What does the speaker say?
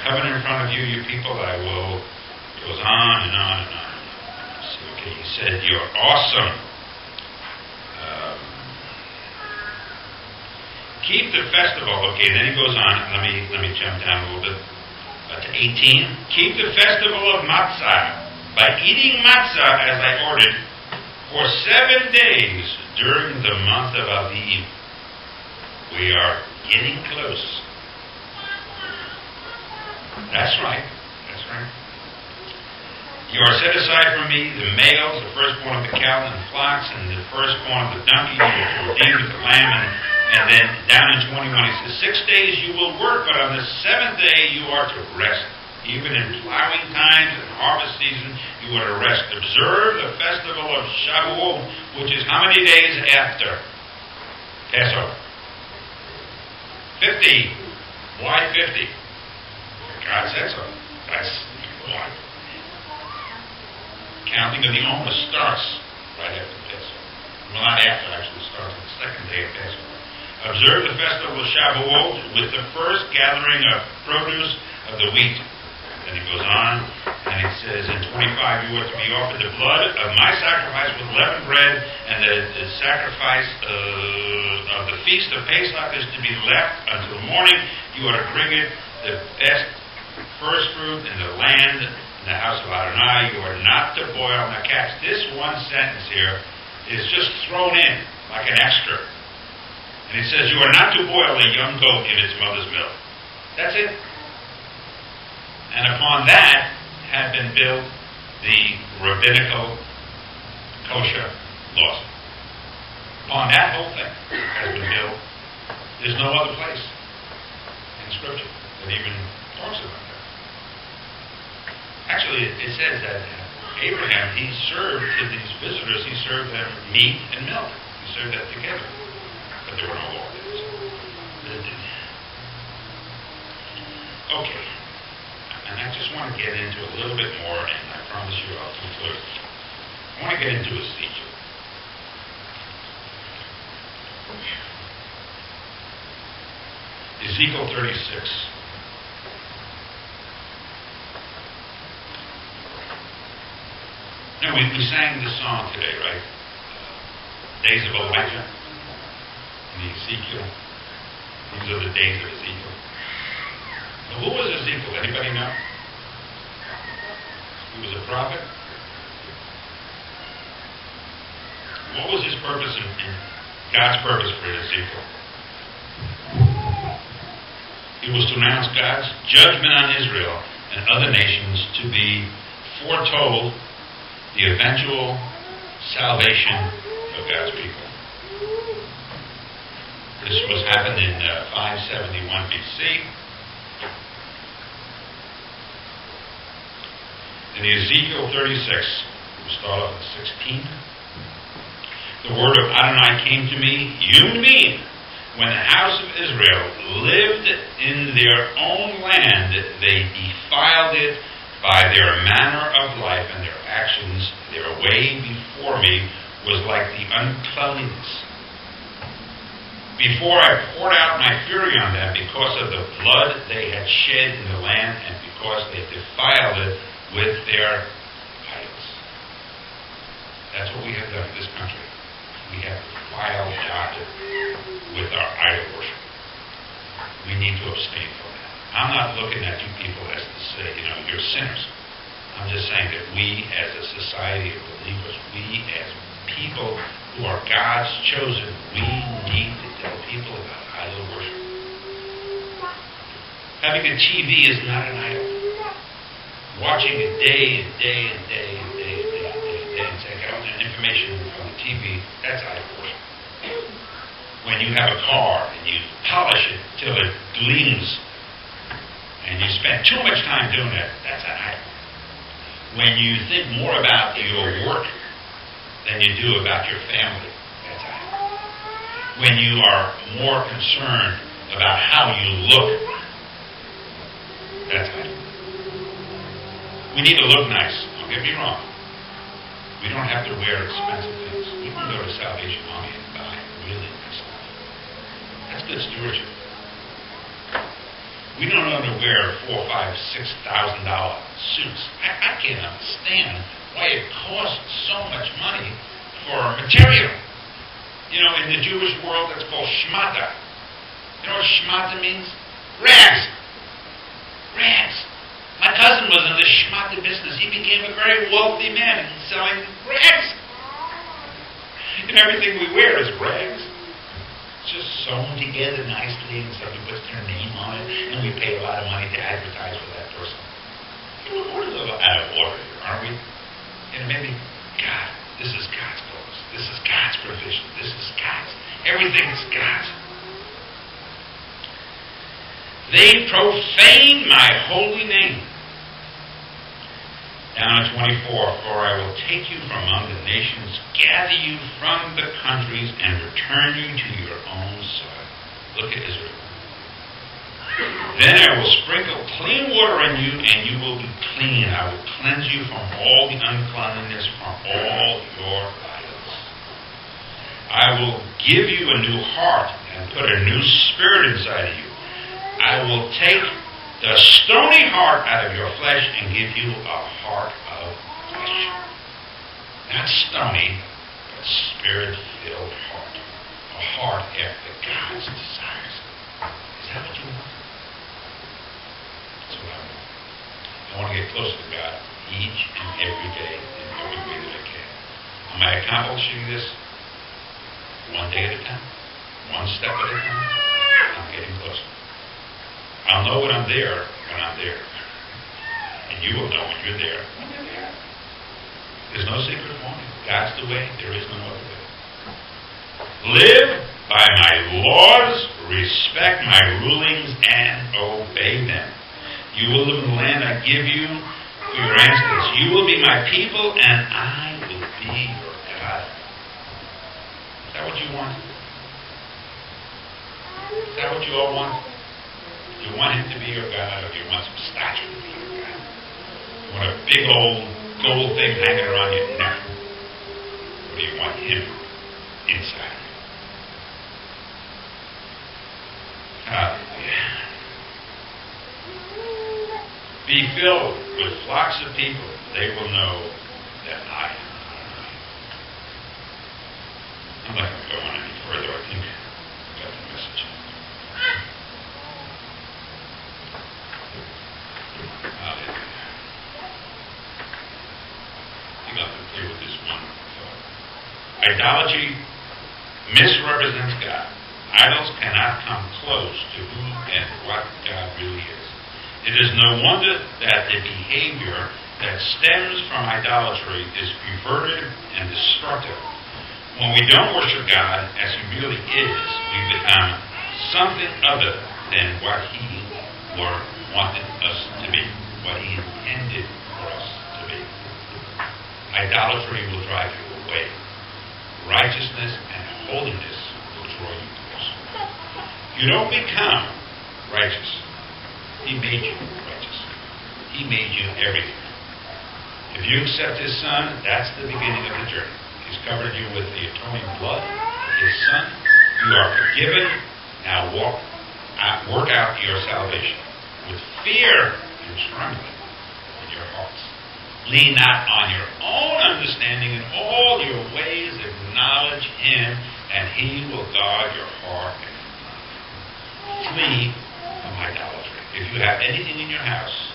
covenant in front of you, you people, I will, goes on and on and on. So, okay, he said, you're awesome. Keep the festival. Okay, then he goes on. Let me jump down a little bit to 18. Keep the festival of matzah by eating matzah as I ordered for 7 days during the month of Aviv. We are getting close. That's right. That's right. You are set aside for me the males, the firstborn of the cow and the flocks, and the firstborn of the donkey. You are to redeem with the lamb. And then down in 21 he says, 6 days you will work, but on the 7th day you are to rest. Even in plowing times and harvest season, you are to rest. Observe the festival of Shavuot, which is how many days after Passover? 50. Why 50? God said so. That's why. Counting of the Omer starts right after Passover. Well, not after, actually. It starts on the 2nd day of Passover. Observe the festival of Shavuot with the first gathering of produce of the wheat. Then it goes on, and it says in 25, you are to be offered the blood of my sacrifice with leavened bread, and the sacrifice of the feast of Pesach is to be left until morning. You are to bring it the best first fruit in the land, in the house of Adonai. You are not to boil. Now catch, this one sentence here is just thrown in like an extra. And it says, you are not to boil a young goat in its mother's milk. That's it. And upon that had been built the rabbinical kosher laws. Upon that whole thing has been built. There's no other place in Scripture that even talks about that. Actually, it says that Abraham, he served to these visitors, he served them meat and milk. He served that together. But there were no laws. Okay. And I just want to get into a little bit more, and I promise you I'll conclude. I want to get into Ezekiel. Ezekiel 36. Now, we sang this song today, right? Days of Elijah and Ezekiel. These are the days of Ezekiel. Now, who was Ezekiel? Anybody know? He was a prophet. What was his purpose and God's purpose for Ezekiel? It was to announce God's judgment on Israel and other nations, to be foretold the eventual salvation of God's people. This was happened in 571 BC. In Ezekiel 36, we start off at 16. The word of Adonai came to me, you mean, when the house of Israel lived in their own land, they defiled it by their manner of life and their actions. Their way before me was like the uncleanliness. Before I poured out my fury on them because of the blood they had shed in the land and because they defiled it with their idols. That's what we have done in this country. We have defiled God with our idol worship. We need to abstain from that. I'm not looking at you people as to say, you're sinners. I'm just saying that we as a society of believers, we as people who are God's chosen, we need to tell people about idol worship. Having a TV is not an idol. Watching it day and day and day and day and day and day and day and saying, I want information from the TV, that's idol worship. When you have a car and you polish it till it gleams and you spend too much time doing that, that's an idol. When you think more about your work than you do about your family, that's idol. When you are more concerned about how you look, that's idol. We need to look nice, don't get me wrong. We don't have to wear expensive things. We can go to Salvation Army and buy really nice stuff. That's good stewardship. We don't know to wear $4,000, $5,000, $6,000 suits. I can't understand why it costs so much money for material. You know, in the Jewish world, that's called shmata. You know what shmata means? Rags. Rags. My cousin was in the shmata business. He became a very wealthy man selling rags. And everything we wear is rags. It's just sewn together nicely, and somebody puts their name on it, and we pay a lot of money to advertise for that person. We're a little out of order here, aren't we? And maybe, God, this is God's clothes. This is God's provision. This is God's. Everything is God's. They profane my holy name. Down at 24, for I will take you from among the nations, gather you from the countries, and return you to your own soil. Look at Israel. Then I will sprinkle clean water on you, and you will be clean. I will cleanse you from all the uncleanness, from all your idols. I will give you a new heart, and put a new spirit inside of you. I will take the stony heart out of your flesh and give you a heart of flesh. Not stony, but spirit-filled heart. A heart after God's desires. Is that what you want? That's what I want. I want to get closer to God each and every day in every way that I can. Am I accomplishing this one day at a time? One step at a time? I'm getting closer. I'll know when I'm there, And you will know when you're there, There's no secret formula. God's the way. There is no other way. Live by my laws, respect my rulings, and obey them. You will live in the land I give you for your ancestors. You will be my people, and I will be your God. Is that what you want? Is that what you all want? You want him to be your God, or do you want some statue to be your God? You want a big old gold thing hanging around your neck? Or do you want him inside of you? Hallelujah. Be filled with flocks of people. They will know that I am Adonai. I'm not going to go on any further. I think I got the message. With this one thought. Idolatry misrepresents God. Idols cannot come close to who and what God really is. It is no wonder that the behavior that stems from idolatry is perverted and destructive. When we don't worship God as He really is, we become something other than what He wanted us to be, what He intended for us to be. Idolatry will drive you away. Righteousness and holiness will draw you closer. You don't become righteous. He made you righteous. He made you everything. If you accept His Son, that's the beginning of the journey. He's covered you with the atoning blood of His Son. You are forgiven. Now work out your salvation with fear and trembling in your hearts. Lean not on your own understanding. In all your ways acknowledge Him, and He will guard your heart and mind. Flee from idolatry. If you have anything in your house